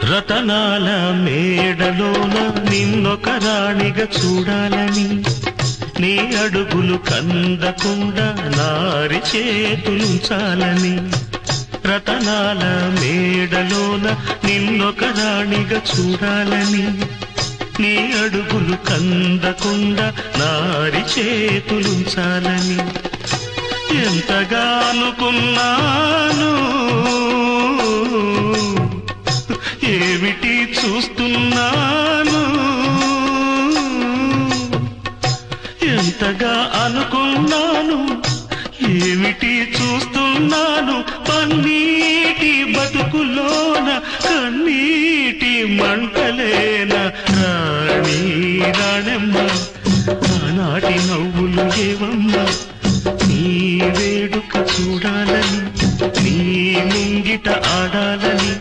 రతనాల మేడలోన నిన్నొక రాణిగా చూడాలని, నీ అడుగులు కందకుండా నారి చేతులుంచాలని. రతనాల మేడలోన నిన్నొక రాణిగా చూడాలని, నీ అడుగులు కందకుండా నారి చేతులుంచాలని. ఎంతగా అనుకున్నాను, ఏమిటి చూస్తున్నాను. ఎంతగా అనుకున్నాను, ఏమిటి చూస్తున్నాను. పన్నీటి బతుకులోన కన్నీటి మంటలేన రాణి రాణమ్మ. ఆనాటి నవ్వులు ఏవమ్మ, నీ వేడుక చూడాలని, నీ ముంగిట ఆడాలని.